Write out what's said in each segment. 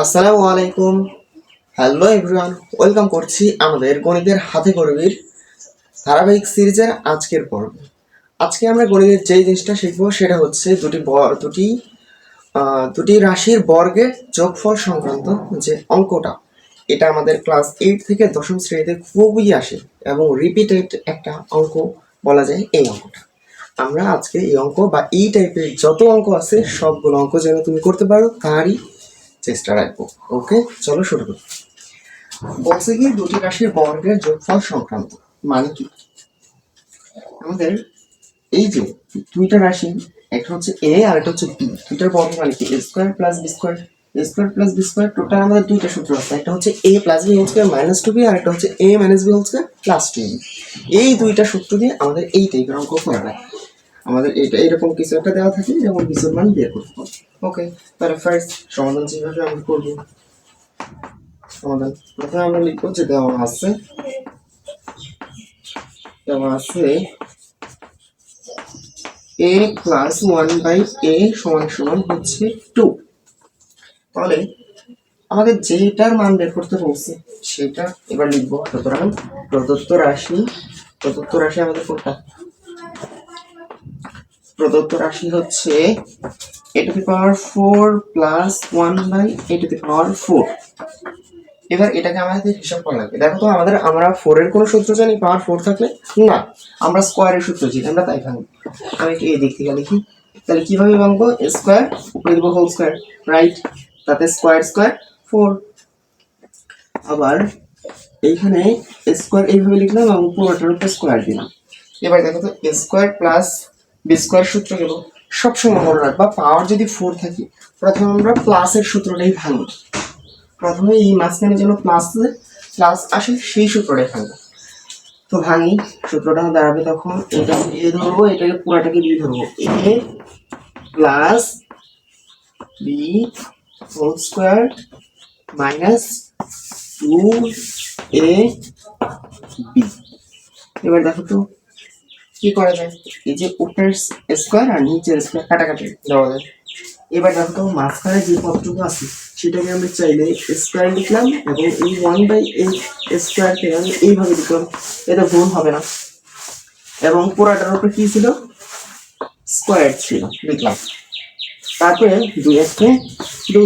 আসসালামু আলাইকুম। Hello everyone, welcome করছি আমাদের গণিতের হাতে গণিতের ধারাবাহিক সিরিজের আজকের পর্ব। আজকে আমরা গণিতের যেই জিনিসটা শিখবো সেটা হচ্ছে দুটি রাশির বর্গের যোগফল সংক্রান্ত যে অঙ্কটা। এটা আমাদের ক্লাস 8 থেকে দশম শ্রেণীতে খুবই আসে এবং রিপিটেড একটা অঙ্ক বলা যায় এই অঙ্কটা। আমরা আজকে এই অঙ্ক বা এই টাইপের যত অঙ্ক আছে সবগুলো অঙ্ক যেন তুমি করতে পারো তারই চেষ্টা রাখবো। ওকে, চলো শুরু করি। বলছে কি দুটি রাশির বর্গের যোগফল সংক্রান্ত মানে কি, আমাদের এই যে দুইটা রাশি, একটা হচ্ছে এ আর একটা হচ্ছে বি, দুইটার বর্গ মানে কি A square plus B square, A square plus B square. Total আমাদের দুইটা সূত্র আছে, একটা হচ্ছে A plus B whole square minus two B আর একটা হচ্ছে A minus B whole square plus two B. এই দুইটা সূত্র দিয়ে আমাদের এই টাইপের অঙ্ক করা যায়। আমাদের এটা এরকম কিছু একটা দেওয়া থাকে যেমন কিছুর মান বের করতে হবে। ওকে, তাহলে ফার্স্ট সমাধান যেভাবে আমরা করবো, সমাধান প্রথমে আমরা লিখবো যে দেওয়া আছে a প্লাস 1/a সমান সমান হচ্ছে 2। তাহলে আমাদের যেটার মান বের করতে বলছে সেটা এবার লিখবো। সুতরাং প্রদত্ত রাশি আমাদের কোনটা? প্রদত্ত রাশি হচ্ছে a to the power 4 plus 1/a to the power 4। এবার এটাকে আমাদের হিসাব করা লাগবে। দেখো তো আমরা 4 এর কোনো সূত্র জানি পাওয়ার 4 থাকলে? না, আমরা স্কোয়ারের সূত্র জানি, আমরা তাই ভাঙবো। আমি একটু এই দিক থেকে লিখি, তাহলে কিভাবে ভাঙবো? স্কোয়ার উপরে দিব হোল স্কোয়ার, রাইট? তাতে স্কোয়ার স্কোয়ার 4। আবার এইখানে স্কোয়ার এইভাবে লিখলাম এবং পুরোটার উপরে স্কোয়ার দিলাম। এবার দেখো তো স্কোয়ার প্লাস বি স্কোয়ার সূত্র গেল। সবসময় মনে রাখবা পাওয়ার যদি 4 থাকে প্রথমে আমরা প্লাসের সূত্রটাই ভাঙবো। প্রথমে এই মাঝখানে যেন প্লাস আসে সেই সূত্রটা ভাঙবো। তো ভাঙি, সূত্রটা দাঁড়াবে তখন এটা এ ধরবো, এটাকে পুরাটাকে বি ধরবো। A plus B whole square minus 2a B. এবার দেখো তো কি করা যায়, এই যে উপরের স্কোয়ার আর নিচের স্কোয়ার কাটাকাটি দেওয়া যায়। এবার দেখো তো মাঝখানে যে পদটুকু আছে সেটাকে আমি চাইলে স্কোয়ার লিখলাম এবং এই 1/a স্কোয়ারকে আমি এইভাবে লিখলাম, এটা ভুল হবে না। এবং পুরাটার উপরে কি ছিল? স্কোয়ার ছিল, লিখলাম। তারপরে 2 1 2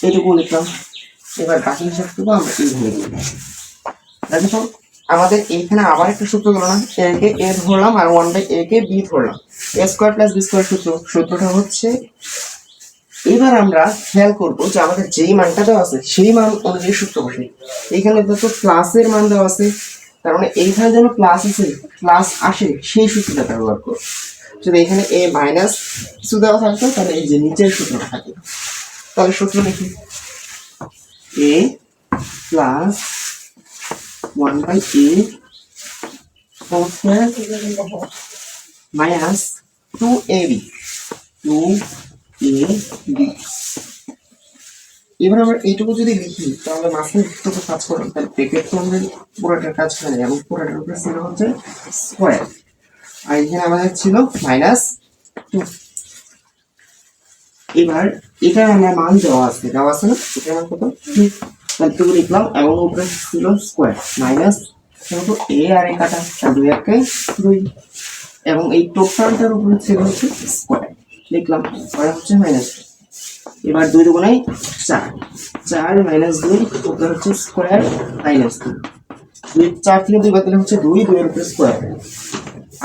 এইটুকু লিখলাম। এবার বাকি হিসাবটুকু আমরা এইভাবে লিখলাম। দেখো আমাদের এইখানে আবার একটা সূত্র গেল না, এ কে এ ধরলাম আর 1/a কে বি ধরলাম। a square plus B square সূত্রটা হচ্ছে, এবার আমরা খেয়াল করবো যে আমাদের যেই মানটা দেওয়া আছে সেই মান অনুযায়ী সূত্র বসে। এইখানে তো প্লাসের মান দেওয়া আছে, তার মানে এইখানে যেন প্লাস আসে সেই সূত্রটা ব্যবহার করবো। যদি এখানে এ মাইনাস কিছু দেওয়া থাকতো তাহলে এই যে নিচের সূত্রটা থাকে। তাহলে সূত্র লিখি, A plus 1/a whole square minus 2ab 2ab। এবার আমরা এইটুকু যদি লিখি তাহলে মাঝখানে দুটো কাজ করলাম, তাহলে ব্র্যাকেট তো আমাদের পুরোটার কাজ হয় এবং পুরোটার উপরে ছিল হচ্ছে স্কোয়ার, আর এখানে আমাদের ছিল মাইনাস 2। এবার এটা আমরা মান দেওয়া আছে না, এটা মান কত? 2। তাহলে 2 লিখলাম এবং উপরে ছিল স্কোয়ার মাইনাস এ আর এ কাটা 2 1 2 এবং এই টোটালটার উপরে ছিল হচ্ছে স্কোয়ার, লিখলাম স্কোয়ার হচ্ছে মাইনাস। এবার 2 দুগুণে 4, 4 মাইনাস 2 উপরে হচ্ছে স্কোয়ার মাইনাস 2। 4 থেকে 2 বাদ দিলে হচ্ছে 2, 2 এর উপরে স্কোয়ার।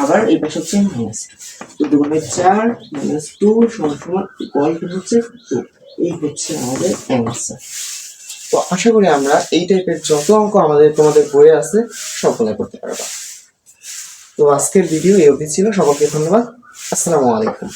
আবার এই পাশে হচ্ছে মাইনাস 2 দুগুণে 4 মাইনাস 2 সমান ইকুয়াল টু হচ্ছে 2। এই হচ্ছে আমাদের অ্যান্সার। তো আশা করি আমরা এই টাইপের যত অঙ্ক তোমাদের বইয়ে আছে সবগুলো করতে পারবা। তো আজকের ভিডিও এই অবধি ছিল। সকলকে ধন্যবাদ। আসসালামু আলাইকুম।